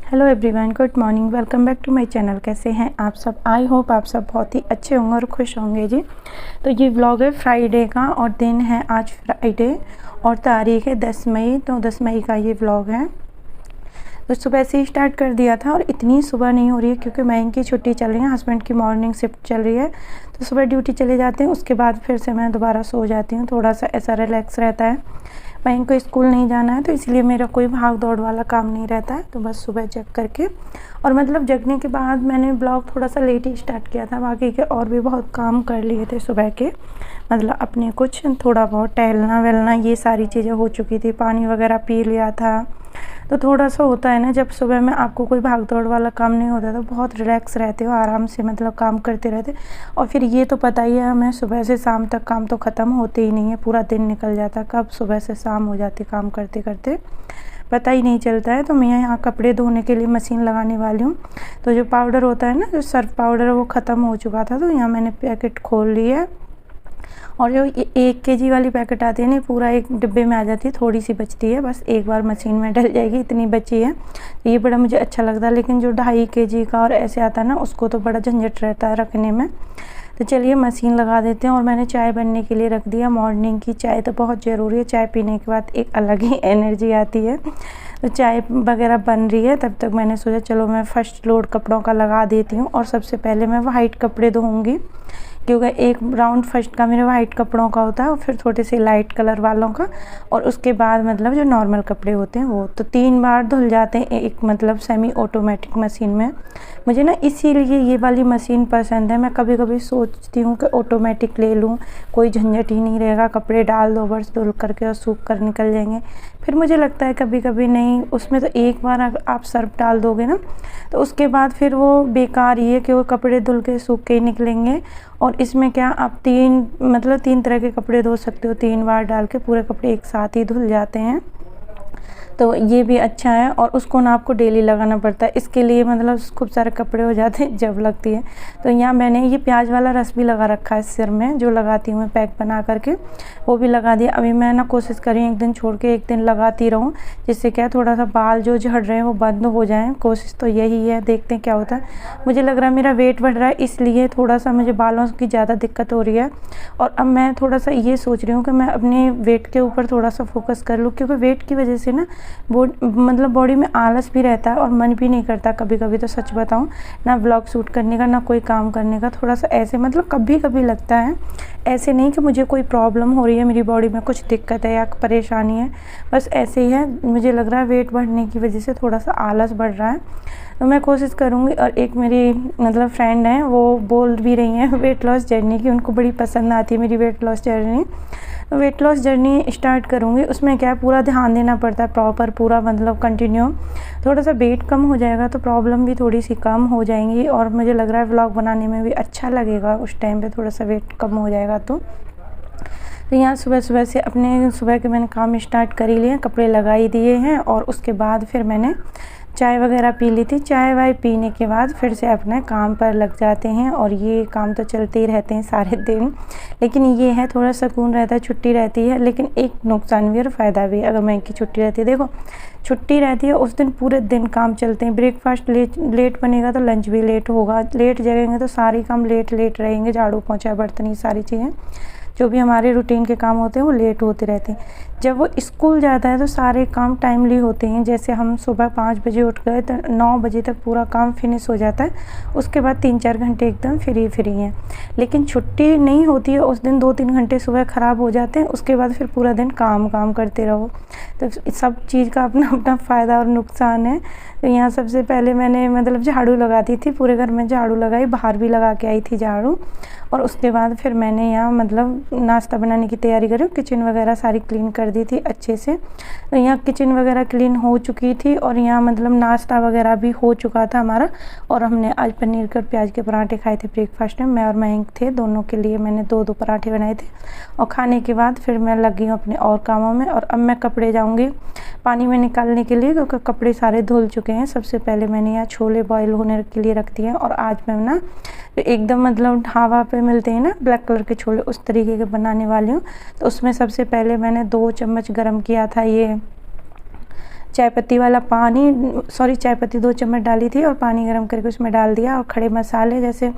Hello everyone, good morning. Welcome back to my channel. कैसे हैं आप सब? आई होप आप सब बहुत ही अच्छे होंगे और खुश होंगे जी। तो ये व्लॉग है फ्राइडे का और दिन है आज फ्राइडे और तारीख है 10 मई। तो 10 मई का ये व्लॉग है। तो सुबह से ही स्टार्ट कर दिया था और इतनी सुबह नहीं हो रही है क्योंकि मयंक की छुट्टी चल रही है, हस्बैंड की मॉर्निंग शिफ्ट चल रही है। तो सुबह ड्यूटी चले जाते हैं, उसके बाद फिर से मैं दोबारा सो जाती हूँ। थोड़ा सा ऐसा रिलैक्स रहता है। मयंक को स्कूल नहीं जाना है तो इसलिए मेरा कोई भाग दौड़ वाला काम नहीं रहता है। तो बस सुबह जग करके और मतलब जगने के बाद मैंने ब्लॉग थोड़ा सा लेट ही स्टार्ट किया था। बाकी के और भी बहुत काम कर लिए थे सुबह के, मतलब अपने कुछ थोड़ा बहुत टहलना वहलना ये सारी चीज़ें हो चुकी थी। पानी वगैरह पी लिया था। तो थोड़ा सा होता है ना, जब सुबह में आपको कोई भाग दौड़ वाला काम नहीं होता तो बहुत रिलैक्स रहते हो, आराम से मतलब काम करते रहते। और फिर ये तो पता ही है हमें, सुबह से शाम तक काम तो ख़त्म होते ही नहीं है, पूरा दिन निकल जाता है, कब सुबह से शाम हो जाती काम करते करते पता ही नहीं चलता है। तो मैं यहाँ कपड़े धोने के लिए मशीन लगाने वाली हूँ। तो जो पाउडर होता है ना, जो सर्फ पाउडर, वो ख़त्म हो चुका था। तो यहाँ मैंने पैकेट खोल लिया और जो 1 kg वाली पैकेट आती है ना, पूरा एक डिब्बे में आ जाती है, थोड़ी सी बचती है, बस एक बार मशीन में डल जाएगी, इतनी बची है। तो ये बड़ा मुझे अच्छा लगता है। लेकिन जो 2.5 kg का और ऐसे आता है ना, उसको तो बड़ा झंझट रहता है रखने में। तो चलिए मशीन लगा देते हैं। और मैंने चाय बनने के लिए रख दिया। मॉर्निंग की चाय तो बहुत ज़रूरी है, चाय पीने के बाद एक अलग ही एनर्जी आती है। तो चाय वगैरह बन रही है, तब तक मैंने सोचा चलो मैं फर्स्ट लोड कपड़ों का लगा देती हूँ। और सबसे पहले मैं वाइट कपड़े धोऊँगी क्योंकि एक राउंड फर्स्ट का मेरे वाइट कपड़ों का होता है और फिर थोड़े से लाइट कलर वालों का, और उसके बाद मतलब जो नॉर्मल कपड़े होते हैं वो। तो 3 बार धुल जाते हैं एक मतलब सेमी ऑटोमेटिक मशीन में। मुझे ना इसीलिए ये वाली मशीन पसंद है। मैं कभी कभी सोचती हूँ कि ऑटोमेटिक ले लूँ, कोई झंझट ही नहीं रहेगा, कपड़े डाल दो बस, धुल करके और सूख कर निकल जाएंगे। फिर मुझे लगता है कभी कभी नहीं, उसमें तो एक बार आप सर्फ डाल दोगे ना तो उसके बाद फिर वो बेकार ही है कि वो कपड़े धुल के सूख के ही निकलेंगे। और इसमें क्या आप 3 तरह के कपड़े धो सकते हो, 3 बार डाल के पूरे कपड़े एक साथ ही धुल जाते हैं। तो ये भी अच्छा है। और उसको ना आपको डेली लगाना पड़ता है, इसके लिए मतलब खूब सारे कपड़े हो जाते हैं जब लगती है। तो यहाँ मैंने ये प्याज वाला रस भी लगा रखा है सिर में, जो लगाती हूँ मैं पैक बना करके, वो भी लगा दिया। अभी मैं ना कोशिश कर रही हूँ एक दिन छोड़ के एक दिन लगाती रहूँ, जिससे क्या थोड़ा सा बाल जो झड़ रहे हैं वो बंद हो जाएँ। कोशिश तो यही है, देखते हैं क्या होता है। मुझे लग रहा है मेरा वेट बढ़ रहा है, इसलिए थोड़ा सा मुझे बालों की ज़्यादा दिक्कत हो रही है। और अब मैं थोड़ा सा ये सोच रही हूँ कि मैं अपने वेट के ऊपर थोड़ा सा फोकस कर लूँ, क्योंकि वेट की वजह से ना मतलब बॉडी में आलस भी रहता है और मन भी नहीं करता कभी कभी। तो सच बताऊं ना, व्लॉग शूट करने का ना कोई काम करने का, थोड़ा सा ऐसे मतलब कभी कभी लगता है। ऐसे नहीं कि मुझे कोई प्रॉब्लम हो रही है, मेरी बॉडी में कुछ दिक्कत है या परेशानी है, बस ऐसे ही है। मुझे लग रहा है वेट बढ़ने की वजह से थोड़ा सा आलस बढ़ रहा है। तो मैं कोशिश करूँगी। और एक मेरी मतलब फ्रेंड है, वो बोल भी रही हैं वेट लॉस जर्नी की, उनको बड़ी पसंद आती है मेरी weight loss journey. Weight loss journey start करूँगी, उसमें क्या है पूरा ध्यान देना पड़ता है, प्रॉपर पूरा मतलब कंटिन्यू। थोड़ा सा वेट कम हो जाएगा तो प्रॉब्लम भी थोड़ी सी कम हो जाएंगी और मुझे लग रहा है व्लॉग बनाने में भी अच्छा लगेगा उस टाइम पे, थोड़ा सा वेट कम हो जाएगा तो। यहाँ सुबह सुबह से अपने सुबह के मैंने काम स्टार्ट कर ही लिए, कपड़े लगा ही दिए हैं और उसके बाद फिर मैंने चाय वगैरह पी ली थी। चाय वाय पीने के बाद फिर से अपने काम पर लग जाते हैं। और ये काम तो चलते ही रहते हैं सारे दिन, लेकिन ये है थोड़ा सुकून रहता है, छुट्टी रहती है। लेकिन एक नुकसान भी और फ़ायदा भी, अगर मैं की छुट्टी रहती है, देखो छुट्टी रहती है उस दिन पूरे दिन काम चलते हैं। ब्रेकफास्ट लेट बनेगा तो लंच भी लेट होगा, लेट जगेंगे तो सारे काम लेट लेट रहेंगे, झाड़ू पोंछा बर्तन, ये सारी चीज़ें जो भी हमारे रूटीन के काम होते हैं वो लेट होते रहते हैं। जब वो स्कूल जाता है तो सारे काम टाइमली होते हैं। जैसे हम सुबह 5 बजे उठ गए तो 9 बजे तक पूरा काम फिनिश हो जाता है, उसके बाद 3-4 घंटे एकदम फ्री हैं। लेकिन छुट्टी नहीं होती है उस दिन, 2-3 घंटे सुबह ख़राब हो जाते हैं, उसके बाद फिर पूरा दिन काम करते रहो। तो सब चीज़ का अपना अपना फ़ायदा और नुकसान है। तो यहाँ सबसे पहले मैंने मतलब झाड़ू लगाती थी, पूरे घर में झाड़ू लगाई, बाहर भी लगा के आई थी झाड़ू। और उसके बाद फिर मैंने यहाँ मतलब नाश्ता बनाने की तैयारी करी, किचन वगैरह सारी क्लीन कर दी थी अच्छे से। तो यहाँ किचन वगैरह क्लीन हो चुकी थी और यहाँ मतलब नाश्ता वगैरह भी हो चुका था हमारा। और हमने आज पनीर के और प्याज के पराठे खाए थे ब्रेकफास्ट में, मैं और मयंक थे, दोनों के लिए मैंने 2-2 पराठे बनाए थे। और खाने के बाद फिर मैं लगी हूँ अपने और कामों में। और अब मैं कपड़े जाऊँगी पानी में निकालने के लिए, क्योंकि कपड़े सारे धुल चुके हैं। सबसे पहले मैंने यहाँ छोले बॉईल होने के लिए रख दिए हैं। और आज मैं ना एकदम मतलब ढाबा पे मिलते हैं ना ब्लैक कलर के छोले, उस तरीके के बनाने वाली हूँ। तो उसमें सबसे पहले मैंने 2 चम्मच गरम किया था ये चाय पत्ती वाला पानी, सॉरी चाय पत्ती 2 चम्मच डाली थी और पानी गर्म करके उसमें डाल दिया। और खड़े मसाले जैसे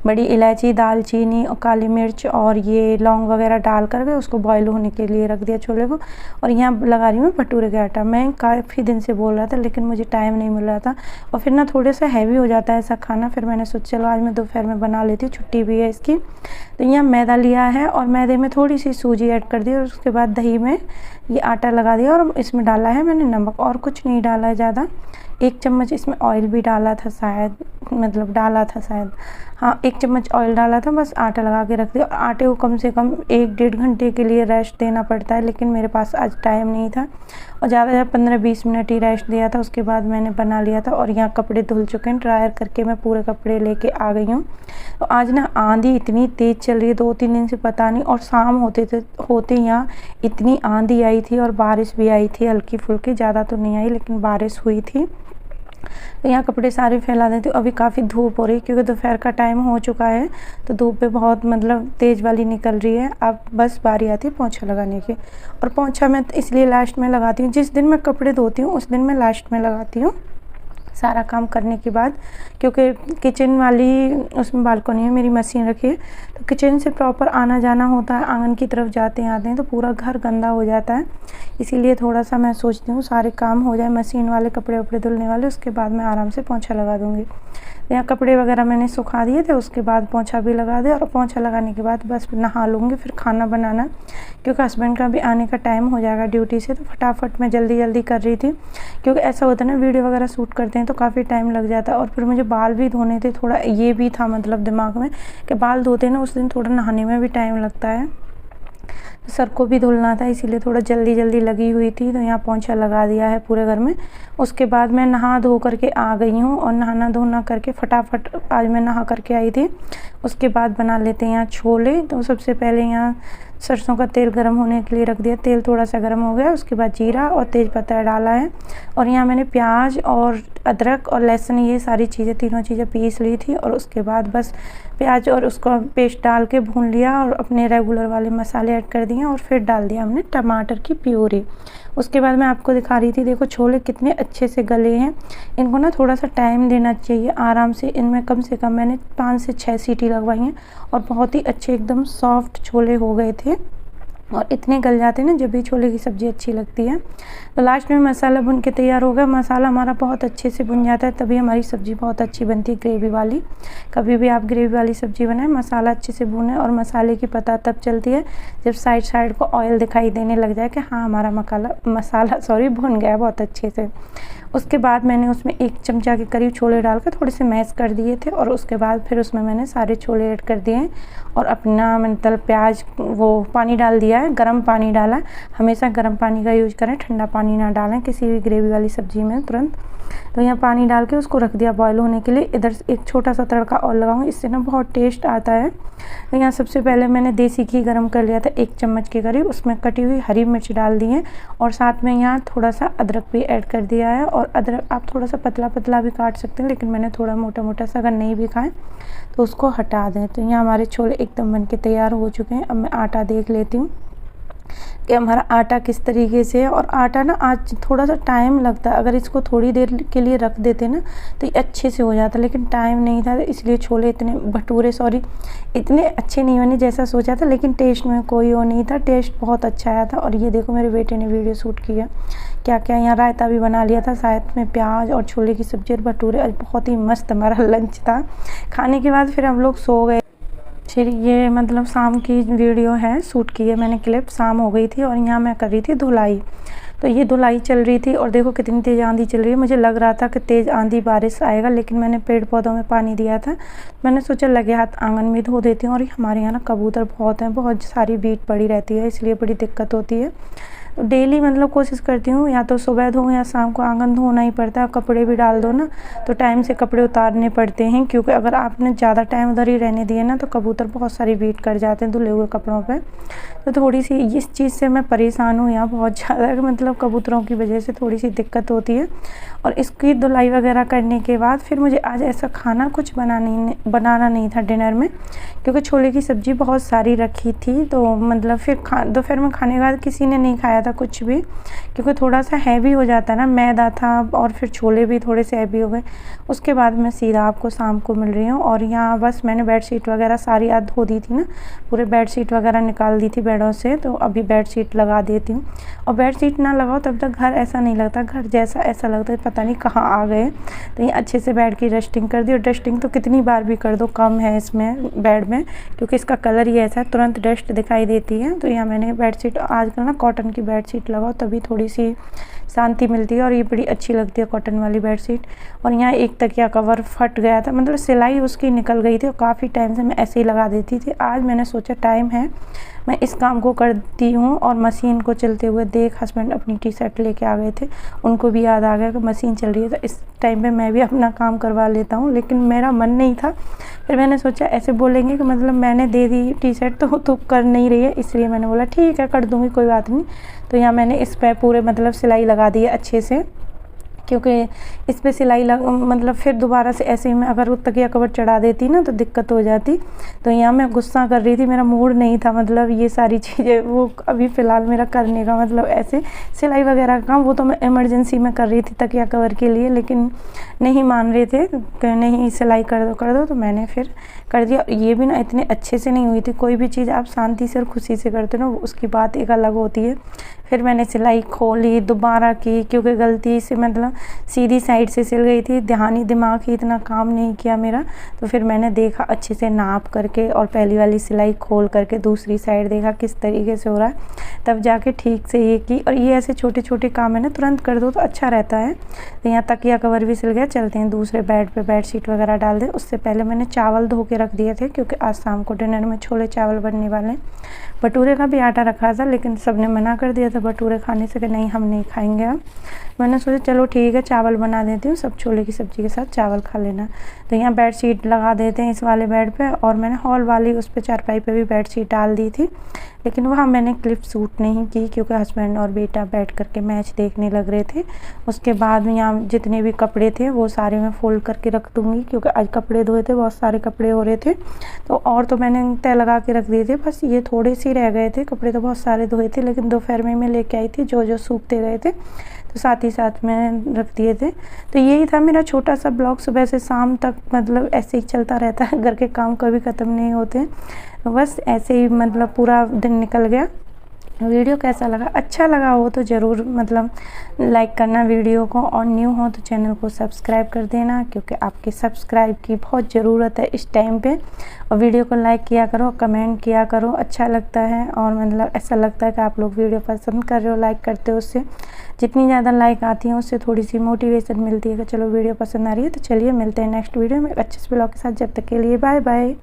बड़ी इलायची, दालचीनी और काली मिर्च और ये लौंग वगैरह डाल करके उसको बॉईल होने के लिए रख दिया छोले को। और यहाँ लगा रही हूँ भटूरे का आटा। मैं काफ़ी दिन से बोल रहा था लेकिन मुझे टाइम नहीं मिल रहा था और फिर ना थोड़े सा हैवी हो जाता है ऐसा खाना। फिर मैंने सोचा चलो आज मैं दोपहर में बना लेती हूँ, छुट्टी भी है इसकी। तो यहाँ मैदा लिया है और मैदे में थोड़ी सी सूजी ऐड कर दी और उसके बाद दही में ये आटा लगा दिया और इसमें डाला है मैंने नमक, और कुछ नहीं डाला है ज़्यादा। 1 चम्मच इसमें ऑयल भी डाला था शायद, मतलब डाला था शायद, हाँ 1 चम्मच ऑयल डाला था। बस आटा लगा के रख दिया। और आटे को कम से कम 1-1.5 घंटे के लिए रेस्ट देना पड़ता है, लेकिन मेरे पास आज टाइम नहीं था और ज़्यादा 15-20 मिनट ही रेस्ट दिया था। उसके बाद मैंने बना लिया था। और यहाँ कपड़े धुल चुके हैं, ड्रायर करके मैं पूरे कपड़े लेके आ गई हूँ। तो आज ना आंधी इतनी तेज़ चल रही है 2-3 दिन से पता नहीं, और शाम होते यहाँ इतनी आंधी आई थी और बारिश भी आई थी हल्की फुल्की, ज़्यादा तो नहीं आई लेकिन बारिश हुई थी। तो यहाँ कपड़े सारे फैला देती हूँ। अभी काफ़ी धूप हो रही है क्योंकि दोपहर का टाइम हो चुका है, तो धूप पे बहुत मतलब तेज़ वाली निकल रही है। अब बस बारी आती है पोंछा लगाने की, और पोंछा मैं इसलिए लास्ट में लगाती हूँ, जिस दिन मैं कपड़े धोती हूँ उस दिन मैं लास्ट में लगाती हूँ सारा काम करने के बाद, क्योंकि किचन वाली उसमें बालकनी में मेरी मशीन रखी है, तो किचन से प्रॉपर आना जाना होता है, आंगन की तरफ जाते आते हैं तो पूरा घर गंदा हो जाता है। इसीलिए थोड़ा सा मैं सोचती हूँ सारे काम हो जाए, मशीन वाले कपड़े वपड़े धुलने वाले, उसके बाद मैं आराम से पोंछा लगा दूँगी। यहाँ कपड़े वगैरह मैंने सुखा दिए थे, उसके बाद पोंछा भी लगा दिया। और पोंछा लगाने के बाद बस नहा लूँगी, फिर खाना बनाना, क्योंकि हस्बैंड का भी आने का टाइम हो जाएगा ड्यूटी से। तो फटाफट मैं जल्दी कर रही थी, क्योंकि ऐसा होता है ना वीडियो वगैरह शूट करते हैं तो काफ़ी टाइम लग जाता है। और फिर मुझे बाल भी धोने थे, थोड़ा ये भी था मतलब दिमाग में कि बाल धोते ना उस दिन थोड़ा नहाने में भी टाइम लगता है, सर को भी धुलना था, इसीलिए थोड़ा जल्दी लगी हुई थी। तो यहाँ पोंछा लगा दिया है पूरे घर में। उसके बाद मैं नहा धो करके आ गई हूँ, और नहाना धोना करके फटाफट आज मैं नहा करके आई थी। उसके बाद बना लेते हैं यहाँ छोले। तो सबसे पहले यहाँ सरसों का तेल गरम होने के लिए रख दिया। तेल थोड़ा सा गरम हो गया, उसके बाद जीरा और तेज़पत्ता डाला है। और यहाँ मैंने प्याज और अदरक और लहसुन ये सारी चीज़ें, तीनों चीज़ें पीस ली थी। और उसके बाद बस प्याज और उसका पेस्ट डाल के भून लिया और अपने रेगुलर वाले मसाले ऐड कर दिए, और फिर डाल दिया हमने टमाटर की प्यूरी। उसके बाद मैं आपको दिखा रही थी, देखो छोले कितने अच्छे से गले हैं। इनको ना थोड़ा सा टाइम देना चाहिए आराम से। इनमें कम से कम मैंने 5 से 6 सीटी लगवाई हैं और बहुत ही अच्छे एकदम सॉफ्ट छोले हो गए थे, और इतने गल जाते हैं ना जब भी छोले की सब्ज़ी अच्छी लगती है। तो लास्ट में मसाला भुन के तैयार हो गया। मसाला हमारा बहुत अच्छे से भुन जाता है तभी हमारी सब्ज़ी बहुत अच्छी बनती है ग्रेवी वाली। कभी भी आप ग्रेवी वाली सब्ज़ी बनाएं, मसाला अच्छे से भुने, और मसाले की पता तब चलती है जब साइड को ऑयल दिखाई देने लग जाए कि हाँ हमारा मसाला भुन गया बहुत अच्छे से। उसके बाद मैंने उसमें 1 चमचा के करीब छोले डाल कर थोड़े से मैश कर दिए थे, और उसके बाद फिर उसमें मैंने सारे छोले ऐड कर दिए और अपना मतलब प्याज वो पानी डाल दिया है, गर्म पानी डाला है। हमेशा गर्म पानी का यूज करें, ठंडा पानी ना डालें किसी भी ग्रेवी वाली सब्ज़ी में तुरंत। तो यहाँ पानी डाल के उसको रख दिया बॉयल होने के लिए। इधर एक छोटा सा तड़का और लगाऊंगी, इससे ना बहुत टेस्ट आता है। तो यहाँ सबसे पहले मैंने देसी घी गरम कर लिया था 1 चम्मच के करीब, उसमें कटी हुई हरी मिर्च डाल दी है, और साथ में यहाँ थोड़ा सा अदरक भी ऐड कर दिया है। और अदरक आप थोड़ा सा पतला भी काट सकते हैं, लेकिन मैंने थोड़ा मोटा सा, अगर नहीं भी खाएं तो उसको हटा दें। तो यहाँ हमारे छोले एकदम बन के तैयार हो चुके हैं। अब मैं आटा देख लेती हूँ कि हमारा आटा किस तरीके से है। और आटा ना आज थोड़ा सा टाइम लगता है, अगर इसको थोड़ी देर के लिए रख देते ना तो ये अच्छे से हो जाता, लेकिन टाइम नहीं था, इसलिए छोले इतने अच्छे नहीं बने जैसा सोचा था। लेकिन टेस्ट में कोई वो नहीं था, टेस्ट बहुत अच्छा आया था। और ये देखो मेरे बेटे ने वीडियो शूट किया क्या यहाँ रायता भी बना लिया था, साथ में प्याज और छोले की सब्ज़ी और भटूरे। आज बहुत ही मस्त हमारा लंच था। खाने के बाद फिर हम लोग सो गए। फिर ये मतलब शाम की वीडियो है, शूट की है मैंने क्लिप, शाम हो गई थी और यहाँ मैं कर रही थी धुलाई। तो ये धुलाई चल रही थी और देखो कितनी तेज़ आंधी चल रही है। मुझे लग रहा था कि तेज़ आंधी बारिश आएगा, लेकिन मैंने पेड़ पौधों में पानी दिया था। मैंने सोचा लगे हाथ आंगन में धो देती हूँ। और हमारे यहाँ ना कबूतर बहुत हैं, बहुत सारी बीट पड़ी रहती है, इसलिए बड़ी दिक्कत होती है। तो डेली मतलब कोशिश करती हूँ या तो सुबह धोऊँ या शाम को, आंगन धोना ही पड़ता है। कपड़े भी डाल दो ना तो टाइम से कपड़े उतारने पड़ते हैं, क्योंकि अगर आपने ज़्यादा टाइम उधर ही रहने दिए ना तो कबूतर बहुत सारी बीट कर जाते हैं धुले हुए कपड़ों पे। तो थोड़ी सी इस चीज़ से मैं परेशान हूँ यहाँ बहुत ज़्यादा, मतलब कबूतरों की वजह से थोड़ी सी दिक्कत होती है। और इसकी धुलाई वगैरह करने के बाद फिर मुझे आज ऐसा खाना कुछ बनाना नहीं था डिनर में, क्योंकि छोले की सब्ज़ी बहुत सारी रखी थी, तो मतलब फिर दोपहर में खाने के बाद किसी ने नहीं खाया था कुछ भी, क्योंकि थोड़ा सा हैवी हो जाता है ना, मैदा था और फिर छोले भी थोड़े से हैवी हो गए। उसके बाद मैं सीधा आपको शाम को मिल रही हूँ। और यहाँ बस मैंने बेडशीट वगैरह सारी आज धो दी थी ना, पूरे बेडशीट वगैरह निकाल दी थी बेडों से, तो अभी बेडशीट लगा देती हूँ। और बेडशीट ना लगाओ तब तक घर ऐसा नहीं लगता, घर जैसा ऐसा लगता है पता नहीं कहाँ आ गए। तो ये अच्छे से बेड की डस्टिंग कर दी, और डस्टिंग तो कितनी बार भी कर दो कम है इसमें बेड में, क्योंकि इसका कलर ही ऐसा है, तुरंत डस्ट दिखाई देती है। तो यहाँ मैंने बेडशीट आजकल ना कॉटन की बेडशीट लगाओ तभी थोड़ी सी शांति मिलती है, और ये बड़ी अच्छी लगती है कॉटन वाली बेडशीट। और यहाँ एक तकिया कवर फट गया था, मतलब सिलाई उसकी निकल गई थी, और काफ़ी टाइम से मैं ऐसे ही लगा देती थी। आज मैंने सोचा टाइम है, मैं इस काम को करती हूँ। और मशीन को चलते हुए देख हस्बैंड अपनी टी शर्ट लेके आ गए थे, उनको भी याद आ गया कि मशीन चल रही है, तो इस टाइम पे मैं भी अपना काम करवा लेता हूँ। लेकिन मेरा मन नहीं था, फिर मैंने सोचा ऐसे बोलेंगे कि मतलब मैंने दे दी टी शर्ट तो कर नहीं रही है, इसलिए मैंने बोला ठीक है कर दूँगी, कोई बात नहीं। तो यहाँ मैंने इस पर पूरे मतलब सिलाई लगा दी है अच्छे से, क्योंकि इस पे सिलाई मतलब फिर दोबारा से ऐसे ही मैं अगर वो तकिया कवर चढ़ा देती ना तो दिक्कत हो जाती। तो यहाँ मैं गुस्सा कर रही थी, मेरा मूड नहीं था मतलब ये सारी चीज़ें वो अभी फ़िलहाल मेरा करने का, मतलब ऐसे सिलाई वगैरह का वो तो मैं इमरजेंसी में कर रही थी तकिया कवर के लिए, लेकिन नहीं मान रहे थे कि नहीं सिलाई कर दो, तो मैंने फिर कर दिया। ये भी ना इतने अच्छे से नहीं हुई थी, कोई भी चीज़ आप शांति से और खुशी से करते हो ना उसकी बात एक अलग होती है। फिर मैंने सिलाई खोली दोबारा की, क्योंकि गलती से मतलब सीधी साइड से सिल गई थी, दिमाग ही इतना काम नहीं किया मेरा। तो फिर मैंने देखा अच्छे से नाप करके, और पहली वाली सिलाई खोल करके दूसरी साइड देखा किस तरीके से हो रहा है, तब जाके ठीक से ये की। और ये ऐसे छोटे छोटे काम है ना, तुरंत कर दो तो अच्छा रहता है। तो यहाँ तकिया कवर भी सिल गया, चलते हैं दूसरे बेड पे बेडशीट वगैरह डाल दें। उससे पहले मैंने चावल धो के रख दिए थे, क्योंकि आज शाम को डिनर में छोले चावल बनने वाले हैं। भटूरे का भी आटा रखा था, लेकिन सब ने मना कर दिया था भटूरे खाने से कि नहीं हम नहीं खाएंगे। अब मैंने सोचा चलो ठीक है चावल बना देती हूँ, सब छोले की सब्ज़ी के साथ चावल खा लेना। तो यहाँ बेडशीट लगा देते हैं इस वाले बेड पे, और मैंने हॉल वाली उस पर चारपाई पे भी बेडशीट डाल दी थी, लेकिन वहाँ मैंने क्लिप सूट नहीं की, क्योंकि हस्बैंड और बेटा बैठ करके मैच देखने लग रहे थे। उसके बाद यहाँ जितने भी कपड़े थे वो सारे मैं फोल्ड करके रख दूँगी, क्योंकि आज कपड़े धोए थे, बहुत सारे कपड़े हो रहे थे। तो और तो मैंने तय लगा के रख दिए थे, बस ये थोड़े से रह गए थे, कपड़े तो बहुत सारे धोए थे, लेकिन दोपहर में मैं लेके आई थी जो सूखते गए थे, तो साथ ही साथ में रख दिए थे। तो यही था मेरा छोटा सा ब्लॉग, सुबह से शाम तक मतलब ऐसे ही चलता रहता है, घर के काम कभी ख़त्म नहीं होते। तो बस ऐसे ही मतलब पूरा दिन निकल गया। वीडियो कैसा लगा, अच्छा लगा हो तो ज़रूर मतलब लाइक करना वीडियो को, और न्यू हो तो चैनल को सब्सक्राइब कर देना, क्योंकि आपके सब्सक्राइब की बहुत ज़रूरत है इस टाइम पे। और वीडियो को लाइक किया करो, कमेंट किया करो, अच्छा लगता है, और मतलब ऐसा लगता है कि आप लोग वीडियो पसंद कर रहे हो, लाइक करते हो। उससे जितनी ज़्यादा लाइक आती है उससे थोड़ी सी मोटिवेशन मिलती है कि चलो वीडियो पसंद आ रही है। तो चलिए मिलते हैं नेक्स्ट वीडियो में अच्छे से ब्लॉग के साथ, जब तक के लिए बाय बाय।